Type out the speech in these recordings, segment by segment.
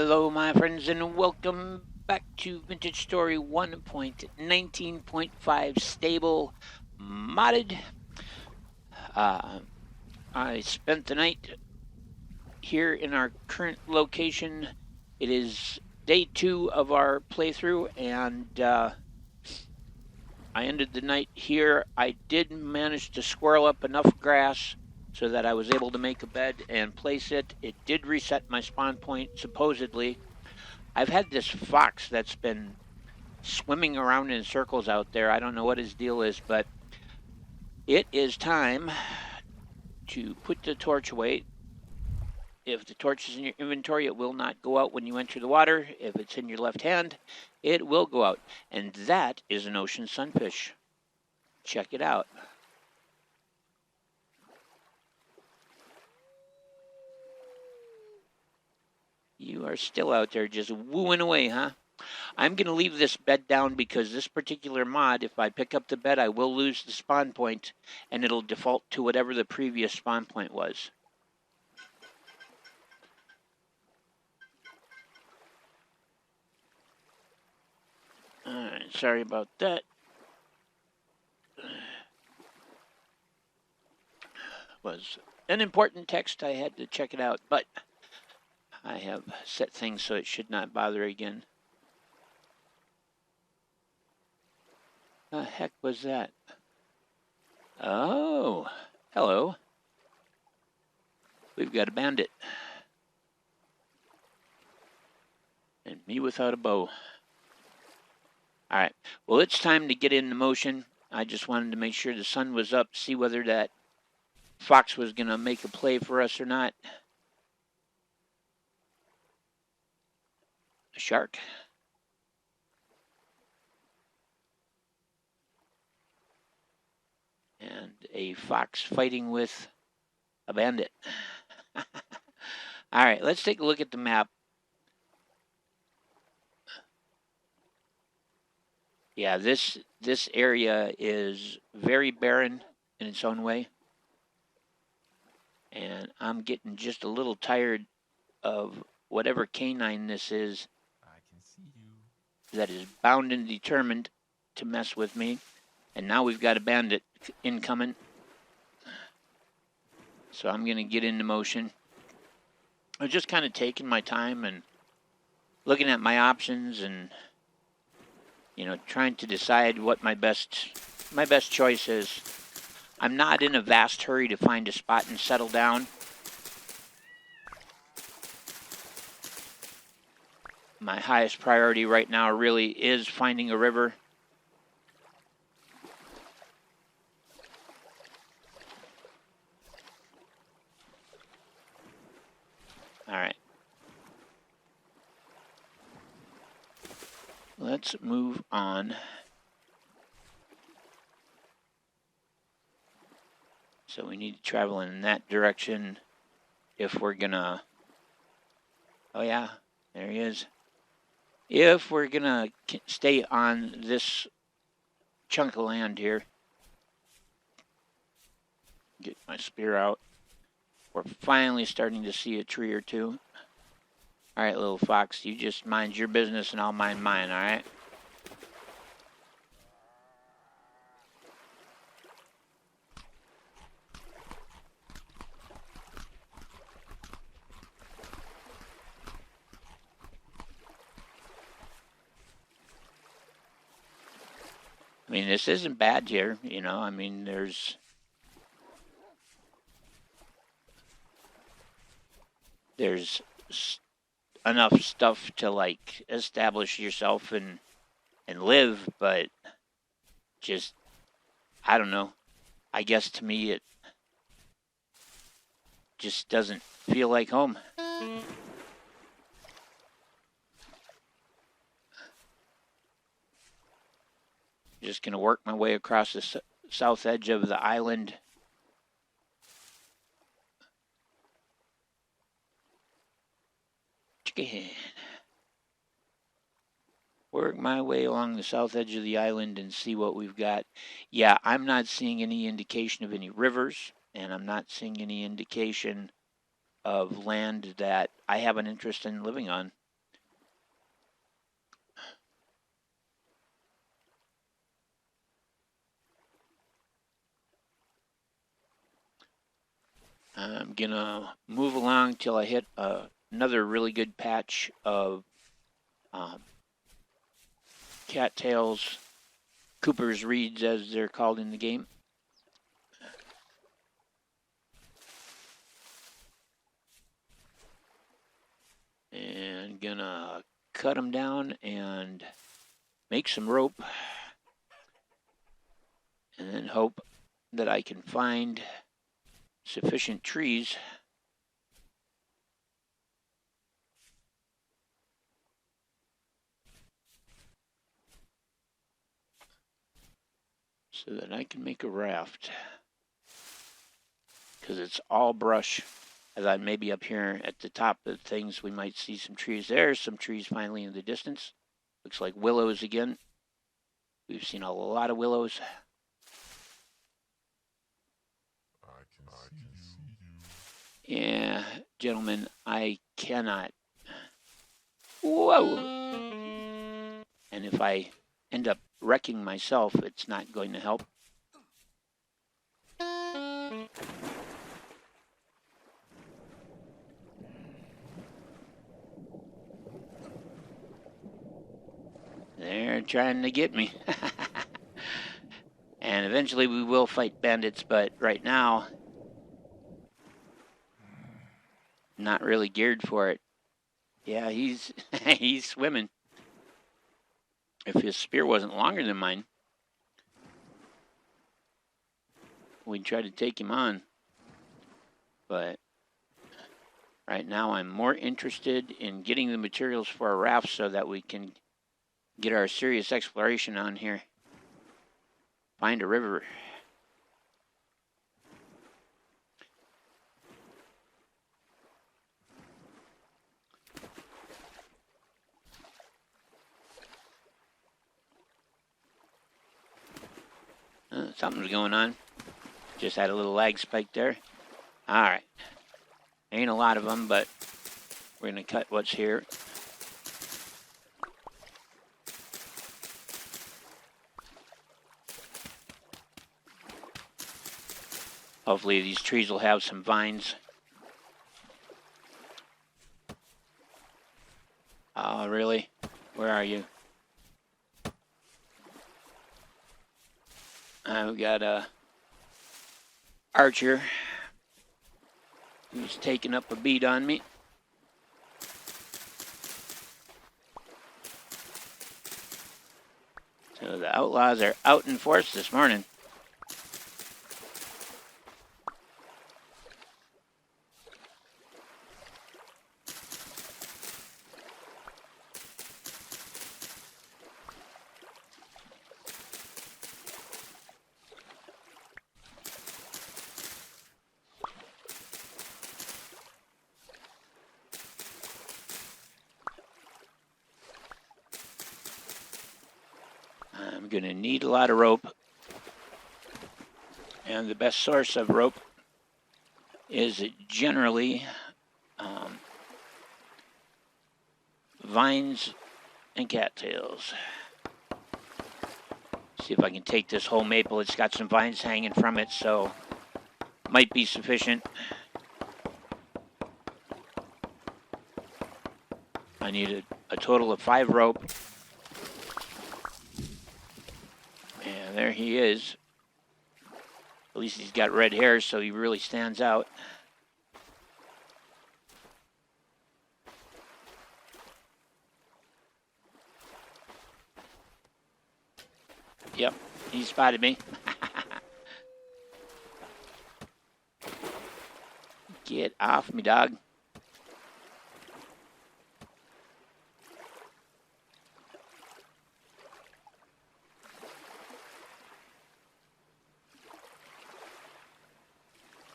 Hello, my friends, and welcome back to Vintage Story 1.19.5 Stable Modded. I spent the night here in our current location. It is day 2 of our playthrough, and I ended the night here. I did manage to squirrel up enough grass so that I was able to make a bed and place it. It did reset my spawn point, supposedly. I've had this fox that's been swimming around in circles out there. I don't know what his deal is, but it is time to put the torch away. If the torch is in your inventory, it will not go out when you enter the water. If it's in your left hand, it will go out. And that is an ocean sunfish. Check it out. You are still out there just wooing away, huh? I'm going to leave this bed down because this particular mod, if I pick up the bed, I will lose the spawn point, and it'll default to whatever the previous spawn point was. Alright, sorry about that. Was an important text. I had to check it out, but I have set things so it should not bother again. The heck was that? Oh, hello. We've got a bandit. And me without a bow. Alright, well, it's time to get into motion. I just wanted to make sure the sun was up, see whether that fox was going to make a play for us or not. A shark. And a fox fighting with a bandit. All right, let's take a look at the map. Yeah, this area is very barren in its own way. And I'm getting just a little tired of whatever canine this is. I can see you. That is bound and determined to mess with me. And now we've got a bandit incoming. So I'm going to get into motion. I'm just kind of taking my time and looking at my options and, you know, trying to decide what my best choice is. I'm not in a vast hurry to find a spot and settle down. My highest priority right now really is finding a river. All right. Let's move on. So we need to travel in that direction if we're gonna... Oh yeah, there he is. If we're gonna stay on this chunk of land here. Get my spear out. We're finally starting to see a tree or two. All right, little fox, you just mind your business and I'll mind mine, all right? I mean, this isn't bad here, you know. I mean, there's enough stuff to, like, establish yourself and live, but just, I don't know. I guess to me it just doesn't feel like home. Just going to work my way across the south edge of the island. Work my way along the south edge of the island and see what we've got. Yeah, I'm not seeing any indication of any rivers, and I'm not seeing any indication of land that I have an interest in living on. I'm gonna move along till I hit another really good patch of cattails, Cooper's reeds as they're called in the game. And gonna cut them down and make some rope, and then hope that I can find sufficient trees so that I can make a raft, because it's all brush. As I maybe up here at the top of things, we might see some trees. There's some trees finally in the distance. Looks like willows again. We've seen a lot of willows. Yeah, gentlemen, I cannot. Whoa! And if I end up wrecking myself, it's not going to help. They're trying to get me. And eventually we will fight bandits, but right now, not really geared for it. Yeah, he's he's swimming. If his spear wasn't longer than mine, we'd try to take him on. But right now I'm more interested in getting the materials for a raft so that we can get our serious exploration on here. Find a river. Something's going on. Just had a little lag spike there. All right. Ain't a lot of them, but we're going to cut what's here. Hopefully these trees will have some vines. Oh, really? Where are you? I've got a archer who's taking up a beat on me. So the outlaws are out in force this morning. I'm going to need a lot of rope, and the best source of rope is generally vines and cattails. See if I can take this whole maple. It's got some vines hanging from it, so might be sufficient. I need a total of 5 rope. And there he is. At least he's got red hair, so he really stands out. Yep, he spotted me. Get off me, dog.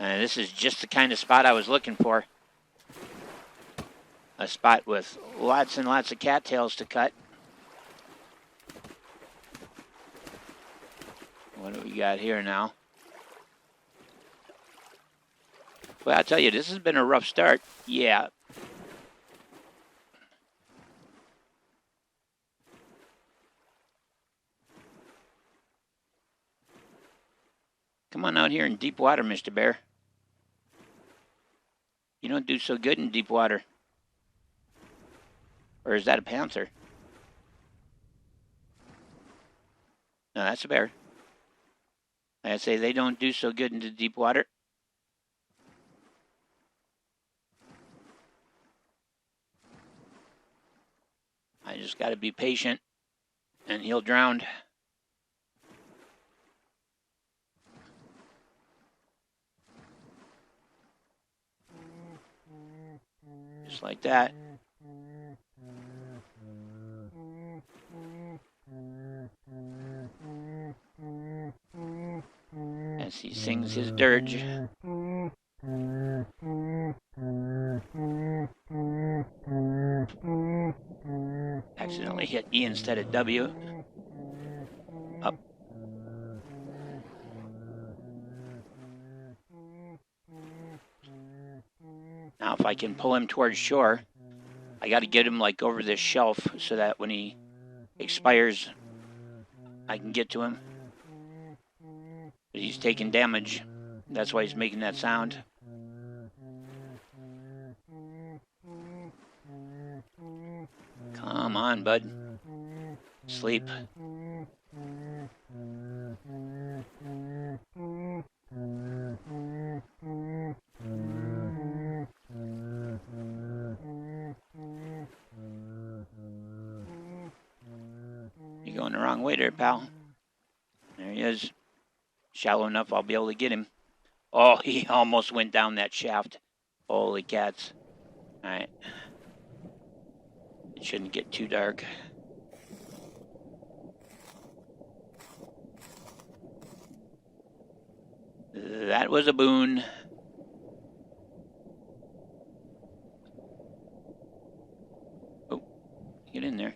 And this is just the kind of spot I was looking for. A spot with lots and lots of cattails to cut. What do we got here now? Well, I'll tell you, this has been a rough start. Yeah. Come on out here in deep water, Mr. Bear. You don't do so good in deep water. Or is that a panther? No, that's a bear. I say they don't do so good into deep water. I just got to be patient, and he'll drown. Just like that. As he sings his dirge. Accidentally hit E instead of W. Up. Now if I can pull him towards shore, I got to get him like over this shelf so that when he expires, I can get to him. But he's taking damage. That's why he's making that sound. Come on, bud. Sleep. You're going the wrong way there, pal. There he is. Shallow enough I'll be able to get him. Oh, he almost went down that shaft. Holy cats. Alright. It shouldn't get too dark. That was a boon. Oh, get in there.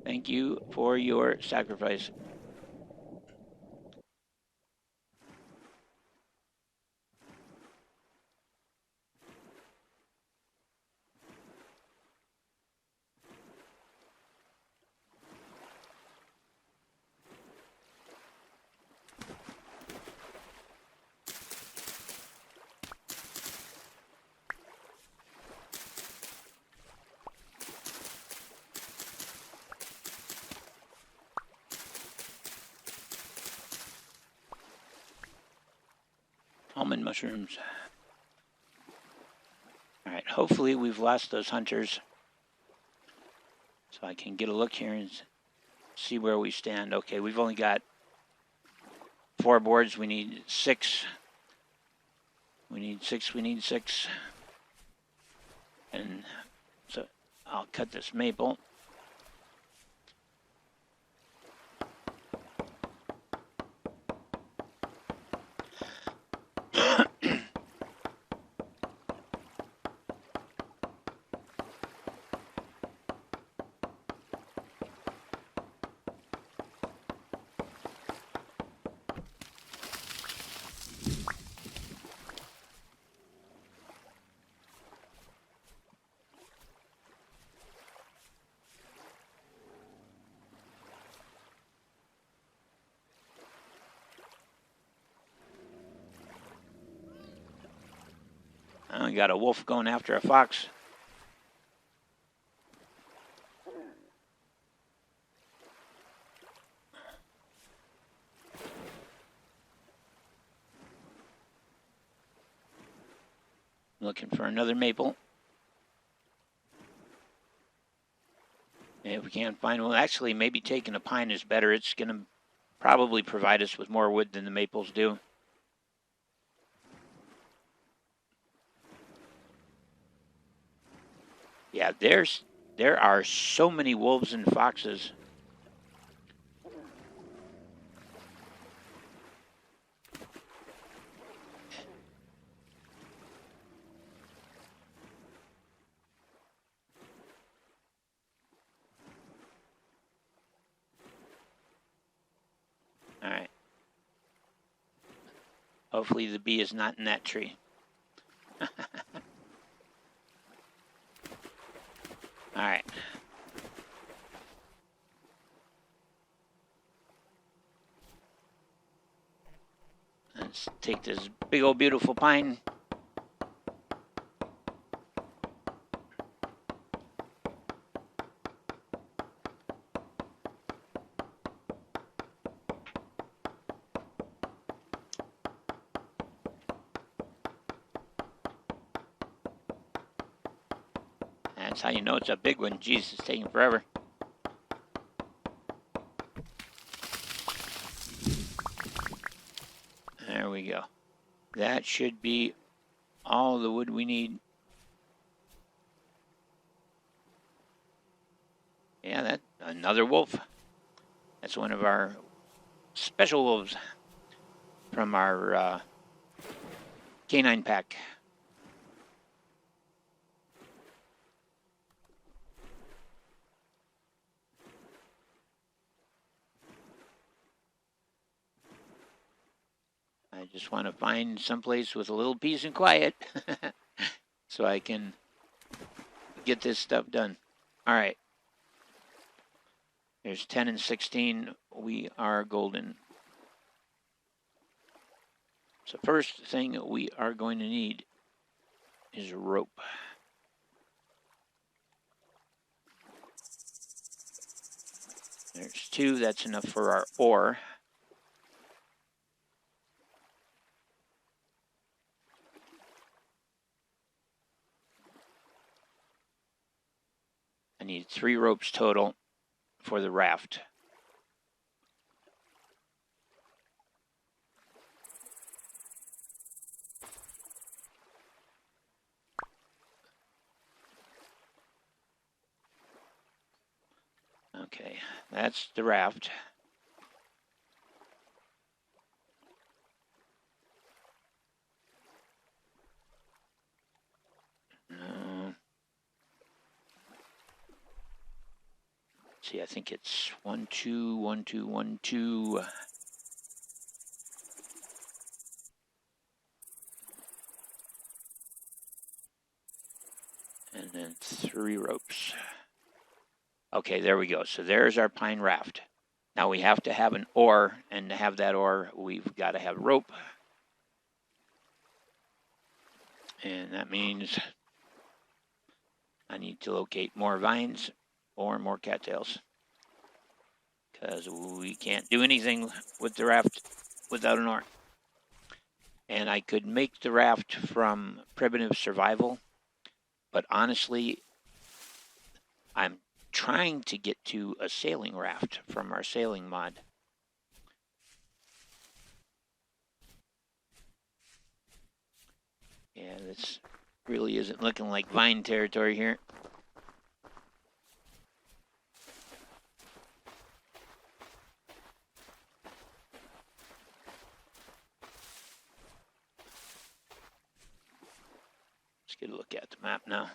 Thank you for your sacrifice. Almond mushrooms. Alright, hopefully we've lost those hunters. So I can get a look here and see where we stand. Okay, we've only got 4 boards. We need 6. We need 6. And so I'll cut this maple. We got a wolf going after a fox. Looking for another maple. And if we can't find one, actually maybe taking a pine is better. It's going to probably provide us with more wood than the maples do. Yeah, there are so many wolves and foxes. All right. Hopefully the bee is not in that tree. All right. Let's take this big old beautiful pine. That's how you know it's a big one. Jeez, it's taking forever. There we go. That should be all the wood we need. Yeah, that another wolf. That's one of our special wolves from our canine pack. I just want to find someplace with a little peace and quiet so I can get this stuff done. All right. There's 10 and 16. We are golden. So first thing we are going to need is rope. There's 2. That's enough for our ore. I need 3 ropes total for the raft. Okay, that's the raft. See, I think it's 1, 2, 1, 2, 1, 2. And then 3 ropes. Okay, there we go. So there's our pine raft. Now we have to have an oar, and to have that oar, we've got to have rope. And that means I need to locate more vines or more cattails, because we can't do anything with the raft without an oar. And I could make the raft from primitive survival, but honestly, I'm trying to get to a sailing raft from our sailing mod. Yeah, this really isn't looking like vine territory here. Let's get a look at the map now.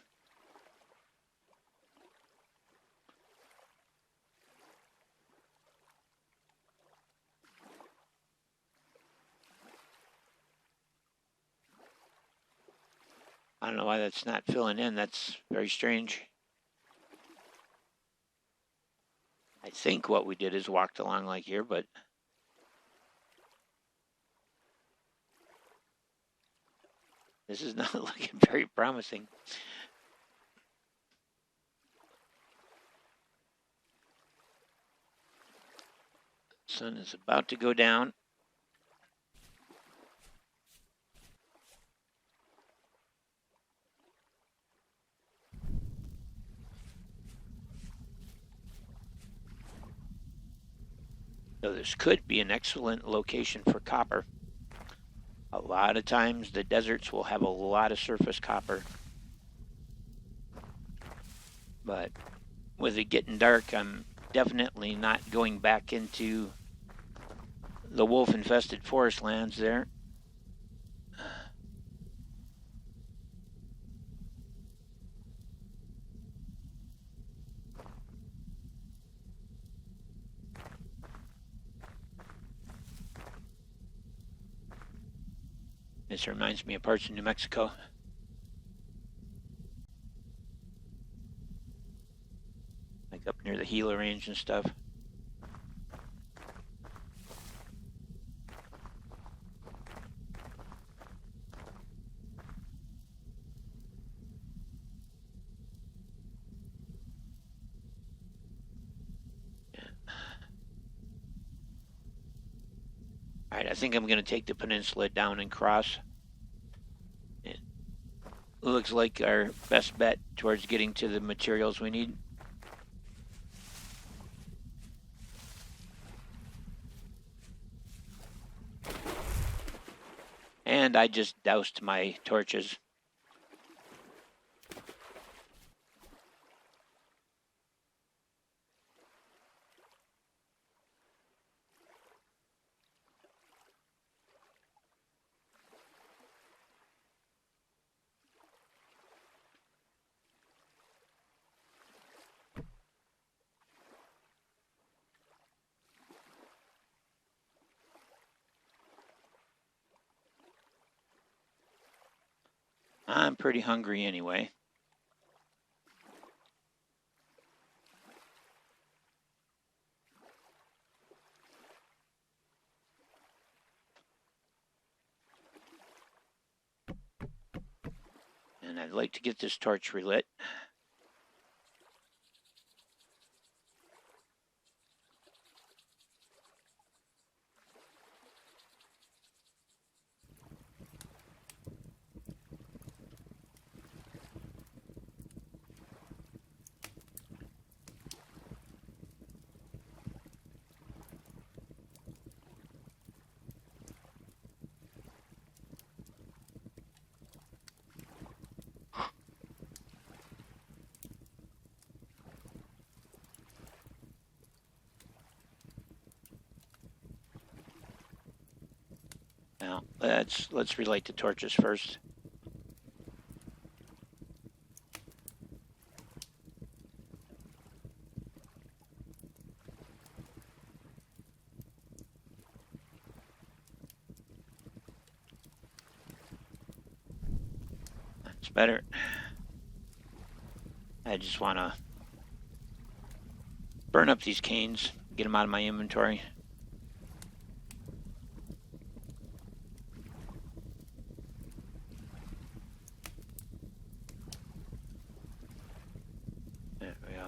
I don't know why that's not filling in. That's very strange. I think what we did is walked along like here, but this is not looking very promising. Sun is about to go down. So this could be an excellent location for copper. A lot of times the deserts will have a lot of surface copper. But with it getting dark, I'm definitely not going back into the wolf-infested forest lands there. This reminds me of parts of New Mexico. Like up near the Gila Range and stuff. Alright, I think I'm going to take the peninsula down and cross. It looks like our best bet towards getting to the materials we need. And I just doused my torches. I'm pretty hungry anyway. And I'd like to get this torch relit. Now, let's relight the torches first. That's better. I just want to burn up these canes, get them out of my inventory. There we go.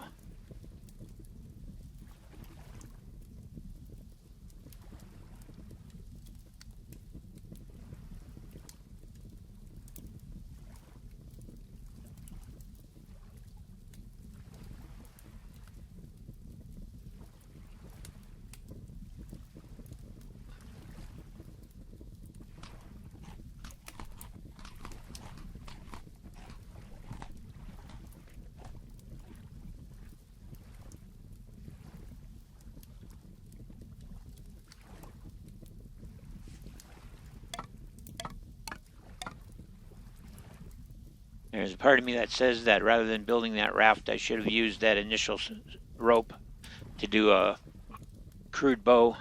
There's a part of me that says that rather than building that raft, I should have used that initial rope to do a crude bow.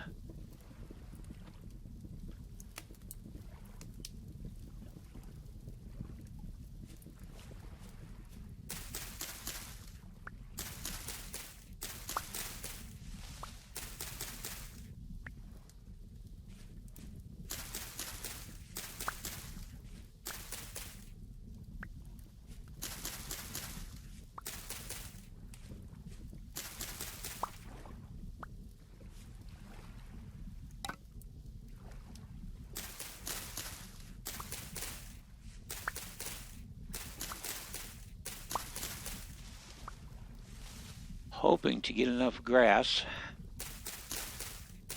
Hoping to get enough grass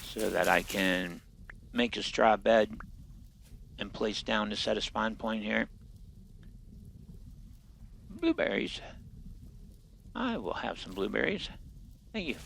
so that I can make a straw bed and place down to set a spawn point here. Blueberries. I will have some blueberries. Thank you.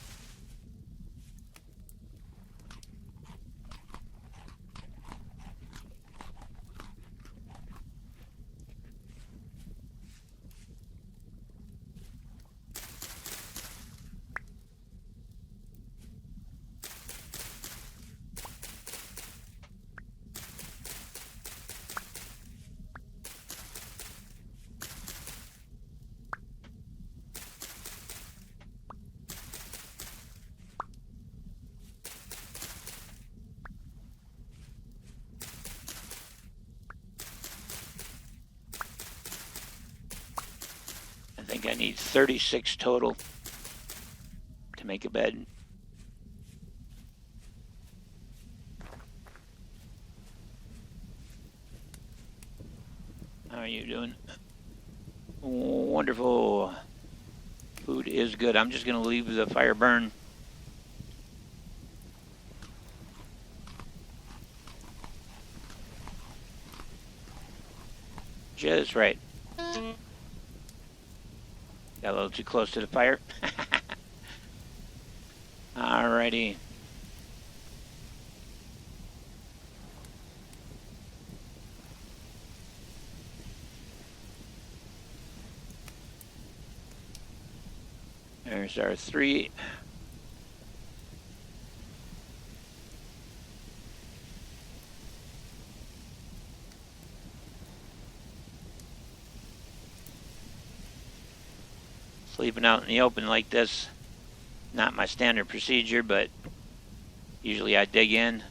I think I need 36 total to make a bed. Wonderful. Food is good. I'm just going to leave the fire burn. Just right. Got a little too close to the fire. Alrighty. There's our 3. Sleeping out in the open like this, not my standard procedure, but usually I dig in.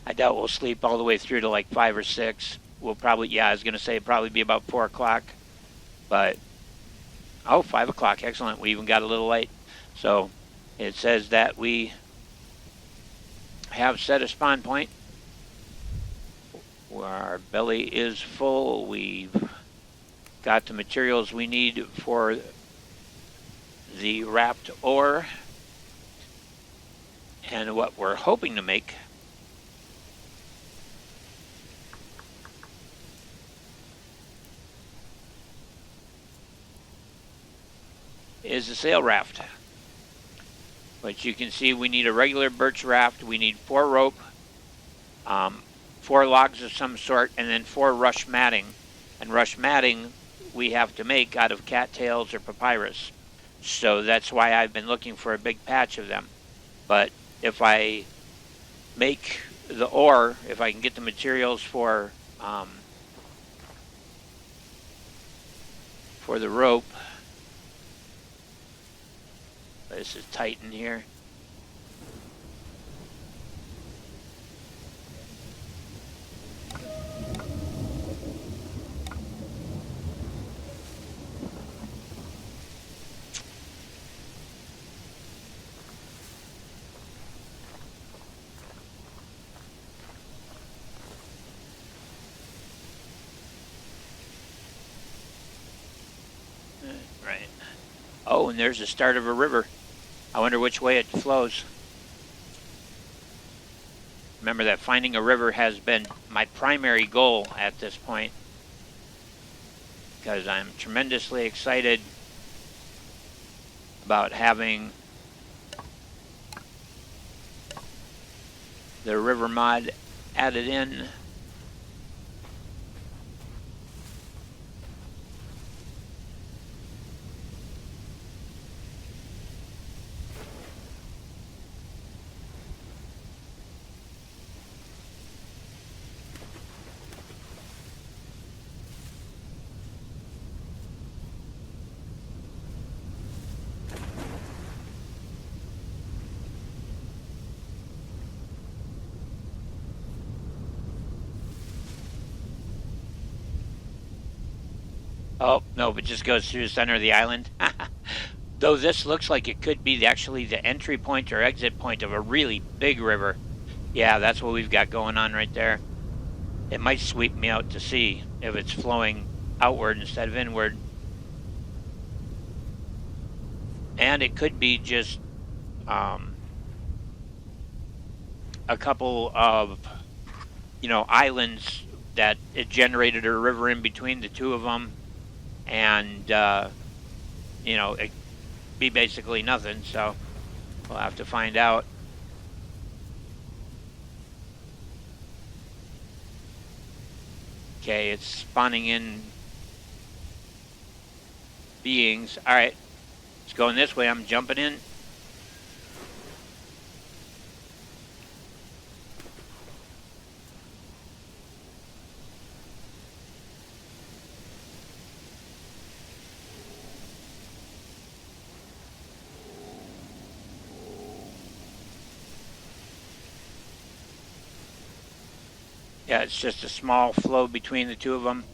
I doubt we'll sleep all the way through to like 5 or 6. We'll probably, yeah, I was going to say probably be about 4 o'clock. But, oh, 5 o'clock, excellent. We even got a little late. So it says that we have set a spawn point. Our belly is full. We've got the materials we need for the wrapped ore. And what we're hoping to make is a sail raft. But you can see we need a regular birch raft. We need 4 rope, 4 logs of some sort, and then 4 rush matting. And rush matting we have to make out of cattails or papyrus. So that's why I've been looking for a big patch of them. But if I make the ore, if I can get the materials for the rope. This is tight in here. Right. Oh, and there's the start of a river. I wonder which way it flows. Remember that finding a river has been my primary goal at this point, because I'm tremendously excited about having the river mod added in. Oh, no, it just goes through the center of the island. Though this looks like it could be actually the entry point or exit point of a really big river. Yeah, that's what we've got going on right there. It might sweep me out to sea if it's flowing outward instead of inward. And it could be just a couple of, islands that it generated a river in between the two of them. And, it be basically nothing, so we'll have to find out. Okay, it's spawning in beings. Alright, it's going this way. I'm jumping in. Yeah, it's just a small flow between the two of them.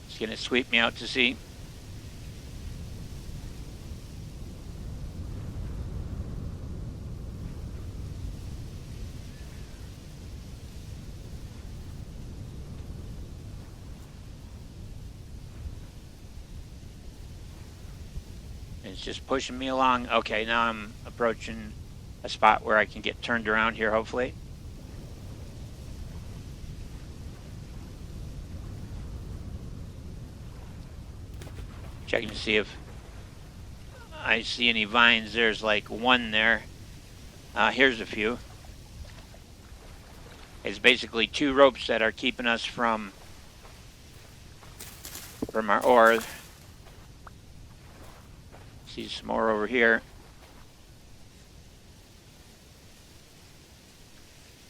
It's going to sweep me out to sea. It's just pushing me along. Okay, now I'm approaching a spot where I can get turned around here, hopefully. Checking to see if I see any vines. There's like one there. Here's a few. It's basically 2 ropes that are keeping us from our ore. See some more over here.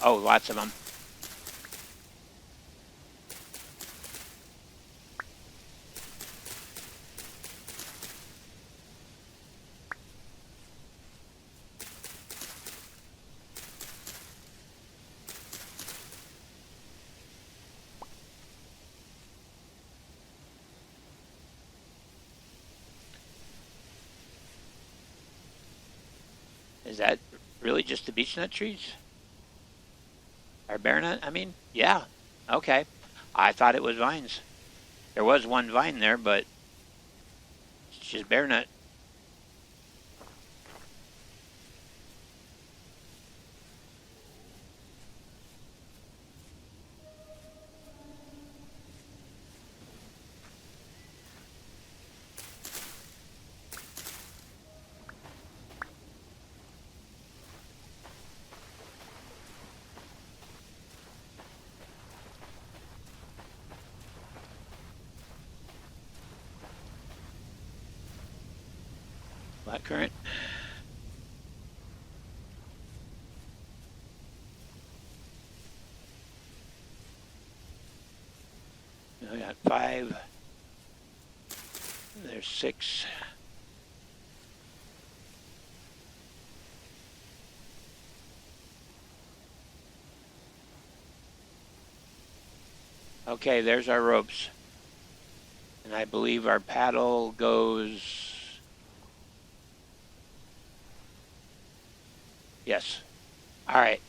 Oh, lots of them. Is that really just the beech nut trees? Or bear nut, I mean? Yeah. Okay. I thought it was vines. There was one vine there, but it's just bear nut. Black currant. I got 5. There's 6. Okay, there's our ropes. And I believe our paddle goes... Yes. All right.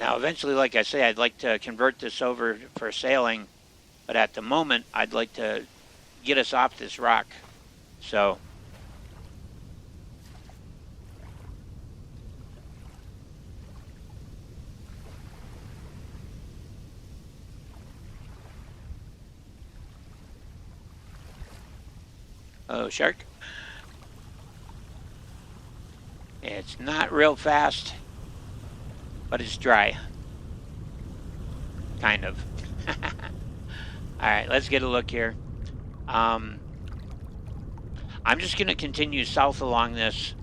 Now, eventually, like I say, I'd like to convert this over for sailing, but at the moment, I'd like to get us off this rock. So, oh, shark. It's not real fast, but it's dry. Kind of. Alright, let's get a look here. I'm just going to continue south along this.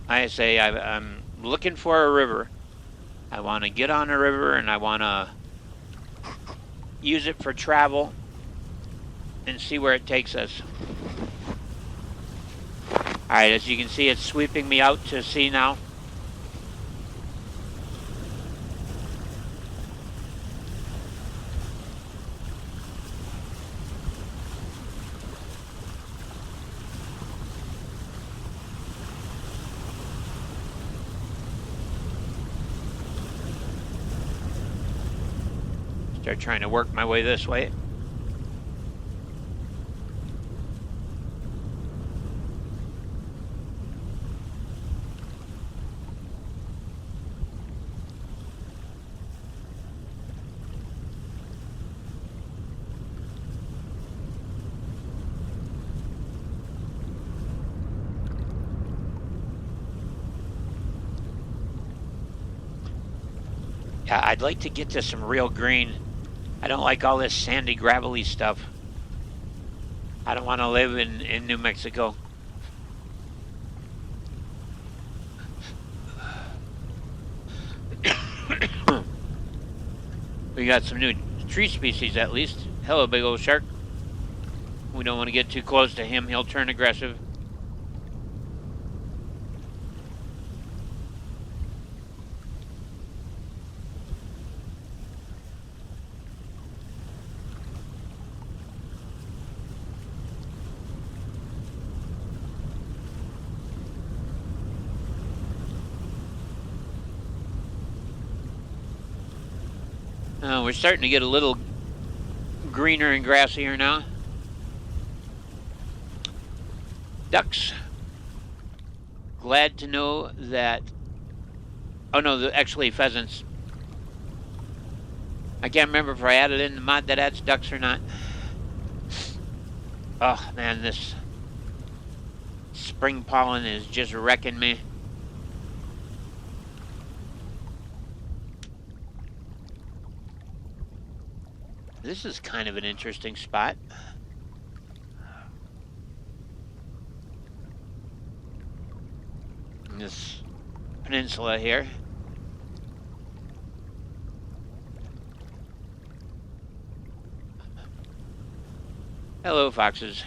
I say I'm looking for a river. I want to get on a river and I want to use it for travel and see where it takes us. Alright, as you can see, it's sweeping me out to sea now. Start trying to work my way this way. Yeah, I'd like to get to some real green. I don't like all this sandy, gravelly stuff. I don't want to live in New Mexico. We got some new tree species at least. Hello, big old shark. We don't want to get too close to him. He'll turn aggressive. We're starting to get a little greener and grassier now. Ducks. Glad to know that... Oh no, actually pheasants. I can't remember if I added in the mod that adds ducks or not. Oh man, this spring pollen is just wrecking me. This is kind of an interesting spot. This peninsula here. Hello, foxes.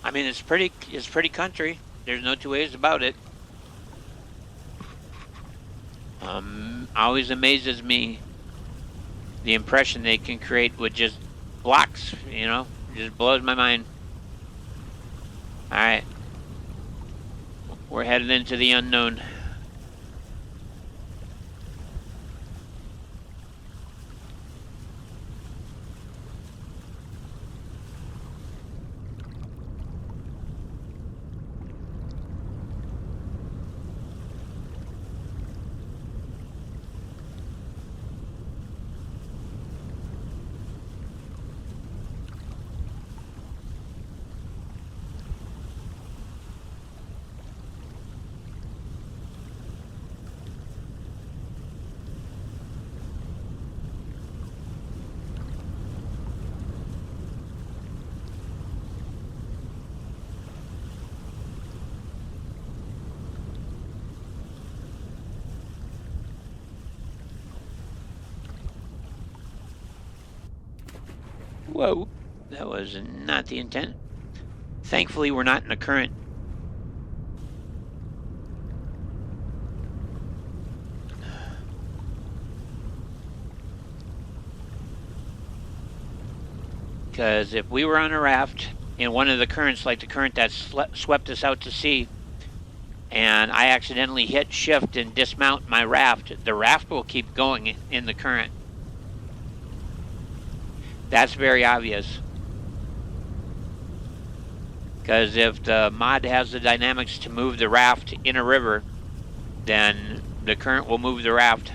I mean, it's pretty country. There's no two ways about it. Always amazes me the impression they can create with just blocks, you know? It just blows my mind. Alright. We're headed into the unknown. Whoa, that was not the intent. Thankfully, we're not in a current. Because if we were on a raft in one of the currents, like the current that swept us out to sea, and I accidentally hit shift and dismount my raft, the raft will keep going in the current. That's very obvious. Because if the mod has the dynamics to move the raft in a river, then the current will move the raft.